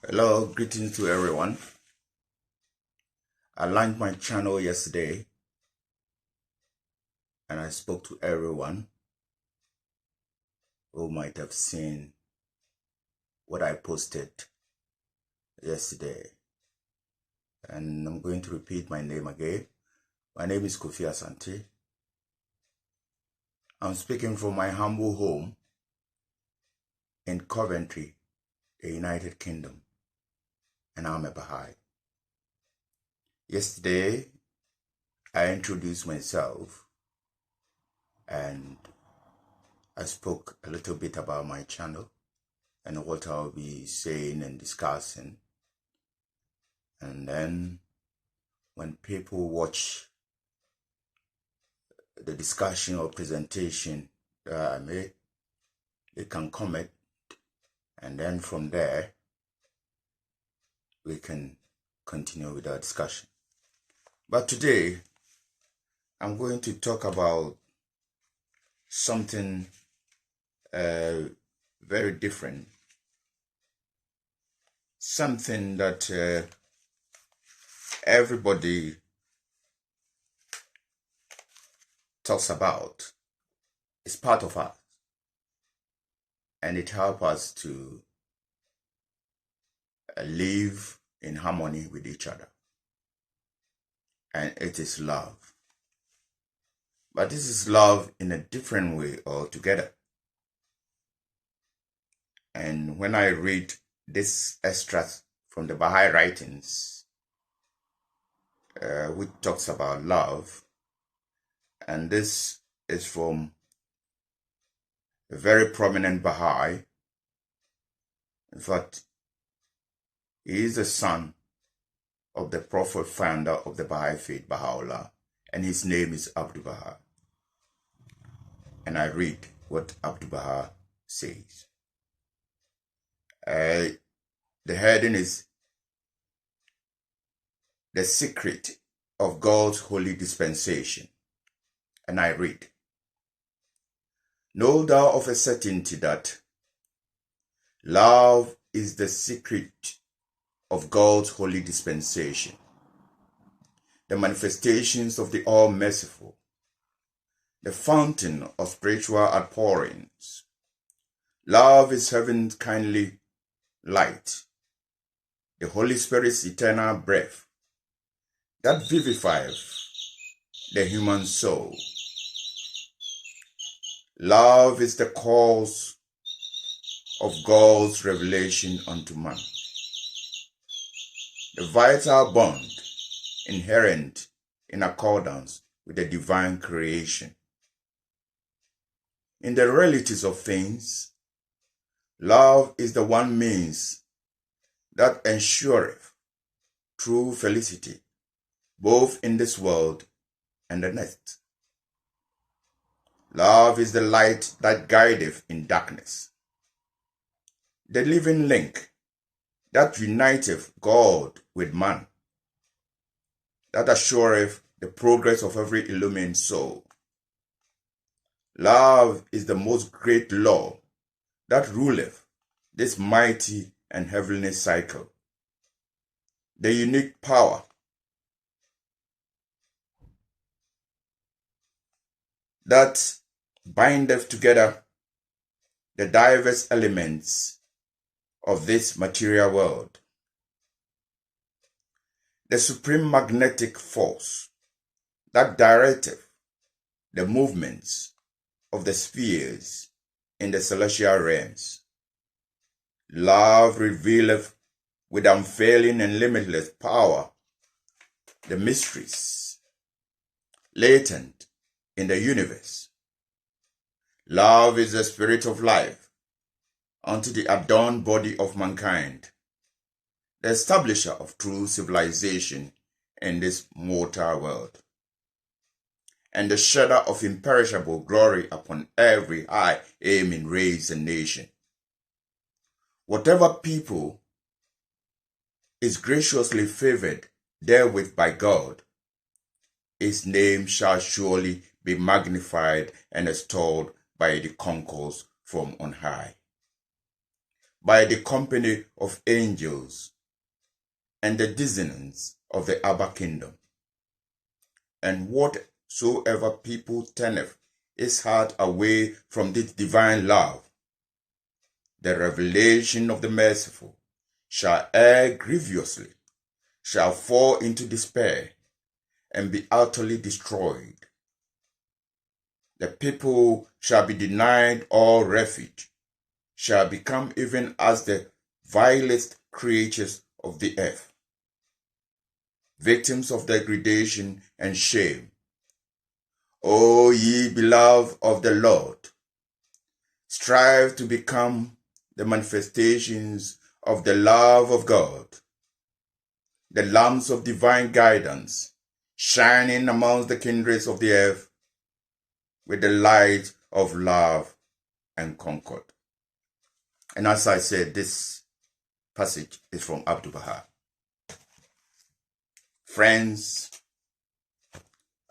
Hello, greetings to everyone. I launched my channel yesterday and I spoke to everyone who might have seen what I posted yesterday. And I'm going to repeat my name again. My name is Kofi Asante. I'm speaking from my humble home in Coventry, the United Kingdom, and I'm a Baha'i. Yesterday, I introduced myself and I spoke a little bit about my channel and what I'll be saying and discussing. And then when people watch the discussion or presentation that I made, they can comment, and then from there we can continue with our discussion. But today I'm going to talk about something very different, something that everybody talks about. It's part of us, and it helps us to live in harmony with each other, and it is love. But this is love in a different way altogether. And when I read this extract from the Baha'i writings, which talks about love, and this is from a very prominent Baha'i. In fact, he is the son of the prophet founder of the Baha'i faith, Baha'u'llah, and his name is Abdu'l-Baha. And I read what Abdu'l-Baha says. The heading is The Secret of God's Holy Dispensation. And I read, Know thou of a certainty that love is the secret of God's holy dispensation, the manifestations of the All-Merciful, the fountain of spiritual outpourings. Love is heaven's kindly light, the Holy Spirit's eternal breath that vivifies the human soul. Love is the cause of God's revelation unto man, the vital bond inherent in accordance with the divine creation. In the realities of things, love is the one means that ensureth true felicity, both in this world and the next. Love is the light that guideth in darkness, the living link that uniteth God with man, that assureth the progress of every illumined soul. Love is the most great law that ruleth this mighty and heavenly cycle, the unique power that bindeth together the diverse elements of this material world, the supreme magnetic force that directeth the movements of the spheres in the celestial realms. Love revealeth with unfailing and limitless power the mysteries latent in the universe. Love is the spirit of life unto the adorned body of mankind, the establisher of true civilization in this mortal world, and the shedder of imperishable glory upon every high aiming race and nation. Whatever people is graciously favored therewith by God, his name shall surely be magnified and extolled by the concourse from on high. by the company of angels and the dissonance of the Abba kingdom. And whatsoever people turneth his heart away from this divine love, the revelation of the merciful shall err grievously, shall fall into despair, and be utterly destroyed. The people shall be denied all refuge, shall become even as the vilest creatures of the earth, victims of degradation and shame. O ye beloved of the Lord, strive to become the manifestations of the love of God, the lamps of divine guidance, shining amongst the kindreds of the earth with the light of love and concord. And as I said, this passage is from Abdu'l-Baha. Friends,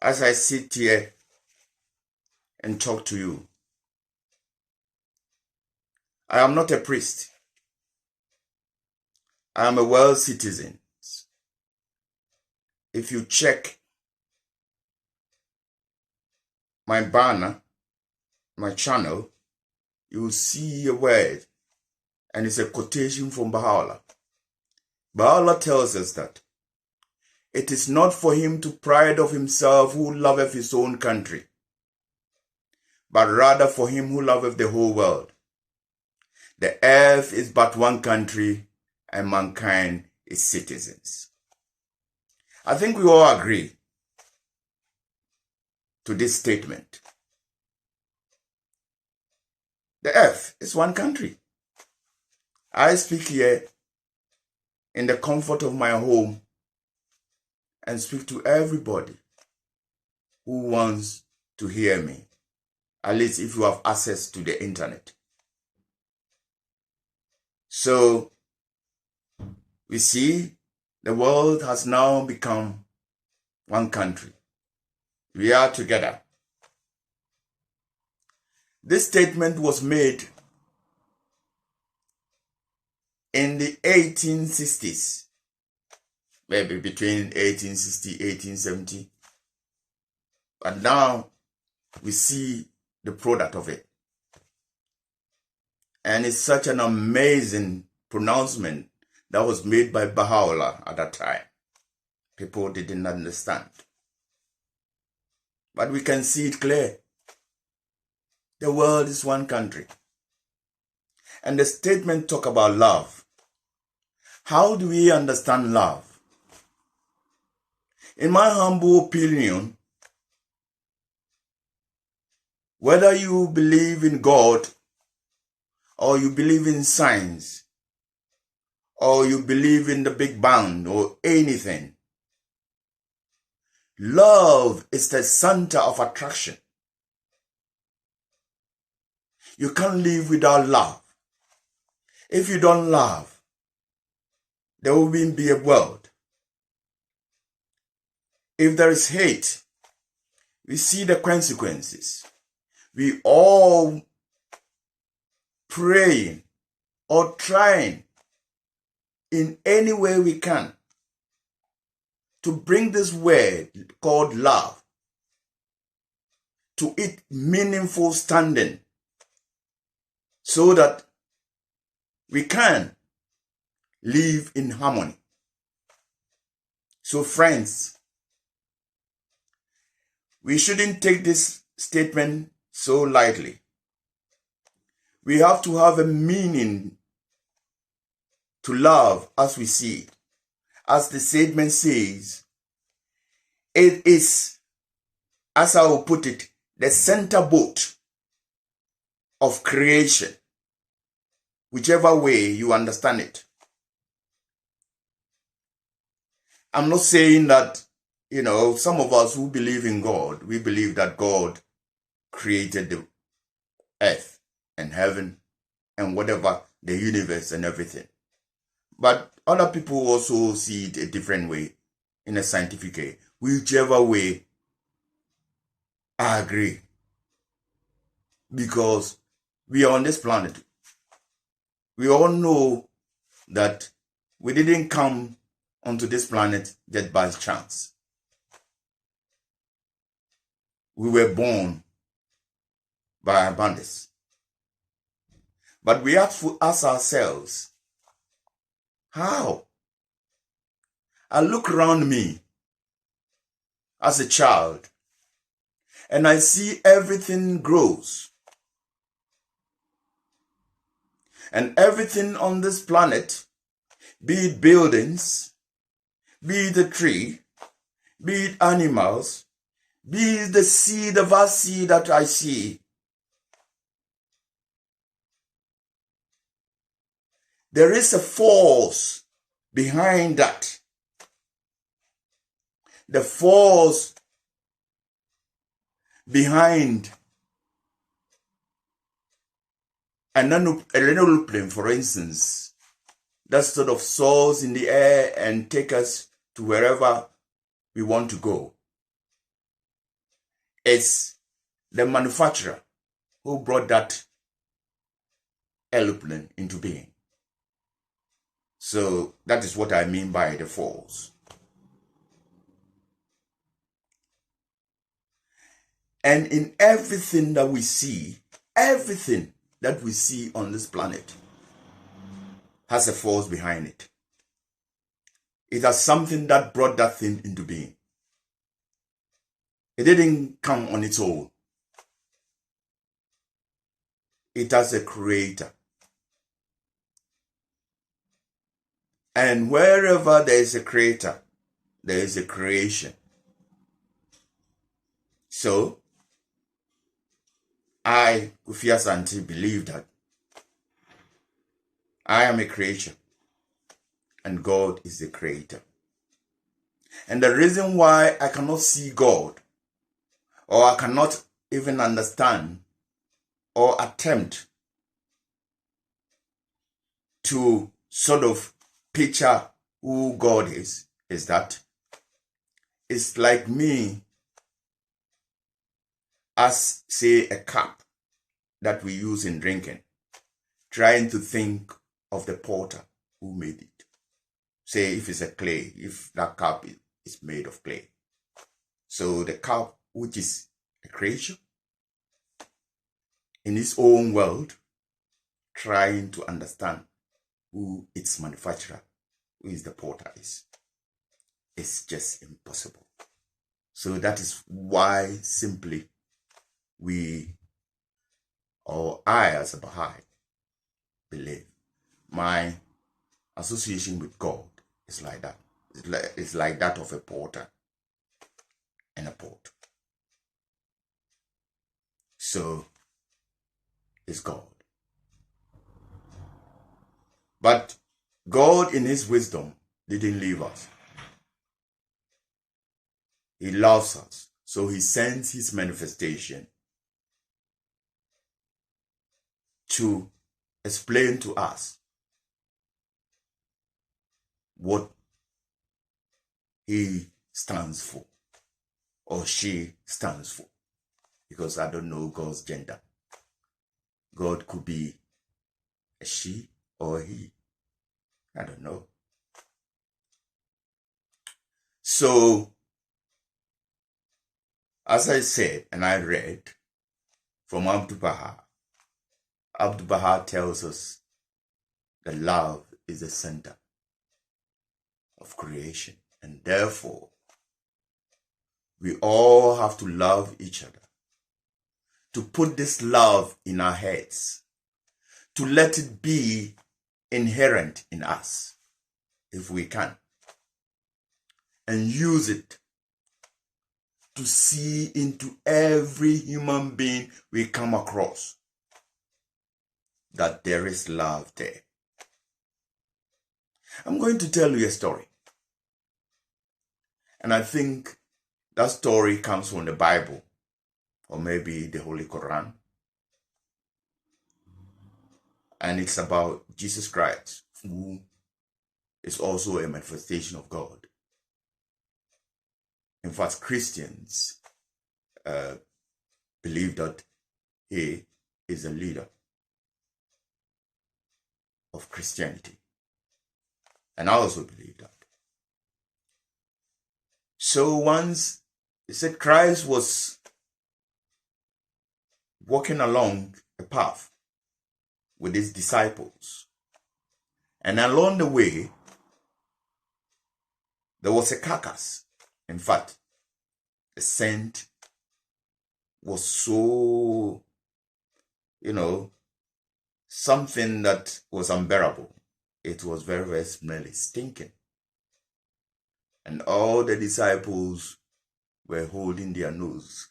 as I sit here and talk to you, I am not a priest. I am a world citizen. If you check my banner, my channel, you will see a word, and it's a quotation from Baha'u'llah. Baha'u'llah tells us that it is not for him to pride of himself who loveth his own country, but rather for him who loveth the whole world. The earth is but one country, and mankind is citizens. I think we all agree to this statement. The earth is one country. I speak here in the comfort of my home and speak to everybody who wants to hear me, at least if you have access to the internet. So, we see the world has now become one country. We are together. This statement was made in the 1860s, maybe between 1860 and 1870. But now we see the product of it. And it's such an amazing pronouncement that was made by Baha'u'llah at that time. People didn't understand. But we can see it clear. The world is one country. And the statement talk about love. How do we understand love? In my humble opinion, whether you believe in God, or you believe in science, or you believe in the Big Bang, or anything, love is the center of attraction. You can't live without love. If you don't love, there won't be a world. If there is hate, we see the consequences. We all praying or trying in any way we can to bring this word called love to its meaningful standing so that we can live in harmony. So friends, we shouldn't take this statement so lightly. We have to have a meaning to love as we see it. As the statement says, it is, as I will put it, the center boat of creation, whichever way you understand it. I'm not saying that, some of us who believe in God, we believe that God created the earth and heaven and whatever, the universe and everything. But other people also see it a different way, in a scientific way. Whichever way, I agree. Because we are on this planet. We all know that we didn't come onto this planet just by chance. We were born by abundance. But we have to ask ourselves, how? I look around me as a child and I see everything grows. And everything on this planet, be it buildings, be it a tree, be it animals, be it the sea, the vast sea that I see, there is a force behind that. The force behind an aeroplane, for instance, that sort of soars in the air and take us to wherever we want to go. It's the manufacturer who brought that aeroplane into being. So that is what I mean by the force. And in everything that we see, everything that we see on this planet has a force behind it. It has something that brought that thing into being. It didn't come on its own. It has a creator. And wherever there is a creator, there is a creation. So, I, Kofi Asante, believe that I am a creature and God is the creator. And the reason why I cannot see God, or I cannot even understand or attempt to sort of picture who God is that it's like me as, say, a cup that we use in drinking, trying to think of the potter who made it. Say if it's a clay, if that cup is made of clay. So the cup, which is a creation, in its own world, trying to understand who its manufacturer, who is the potter is. It's just impossible. So that is why simply we, or I as a Baha'i, believe my association with God is like that. It's like that of a potter and a pot. So it's God. But God in his wisdom didn't leave us. He loves us. So he sends his manifestation to explain to us what he stands for or she stands for. Because I don't know God's gender. God could be a she or a he. I don't know. So, as I said, and I read from Abdu'l-Baha, Abdu'l-Baha tells us that love is the center of creation. And therefore, we all have to love each other. To put this love in our heads. To let it be inherent in us, if we can. And use it to see into every human being we come across that there is love there. I'm going to tell you a story. And I think that story comes from the Bible or maybe the Holy Quran. And it's about Jesus Christ, who is also a manifestation of God. In fact, Christians believe that he is a leader of Christianity. And I also believe that. So once he said Christ was walking along a path with his disciples. And along the way, there was a carcass. In fact, the scent was so, something that was unbearable. It was very, very smelly, stinking. And all the disciples were holding their nose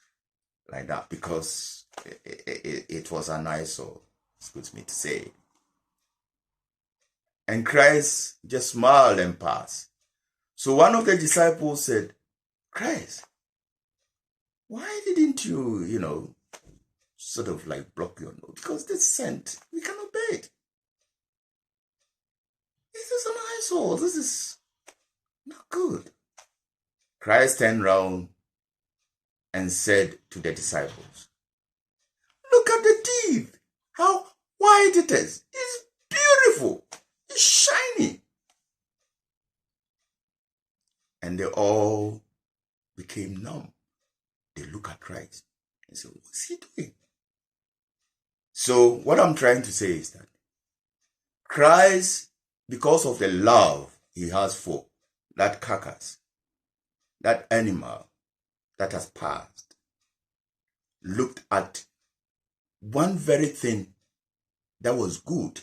like that because it was an eyesore, excuse me to say. And Christ just smiled and passed. So one of the disciples said, Christ, why didn't you, sort of like block your nose? Because this scent, we cannot bear it. This is an eyesore. This is not good. Christ turned round and said to the disciples, look at the teeth, how white it is. It's beautiful. It's shiny. And they all became numb. They look at Christ and say, what's he doing? So what I'm trying to say is that Christ, because of the love he has for that carcass, that animal that has passed, looked at one very thing that was good.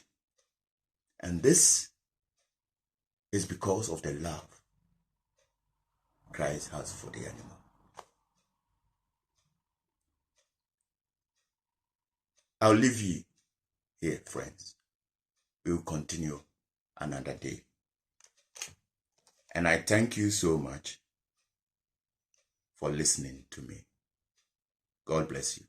And this is because of the love Christ has for the animal. I'll leave you here, friends. We will continue another day. And I thank you so much for listening to me. God bless you.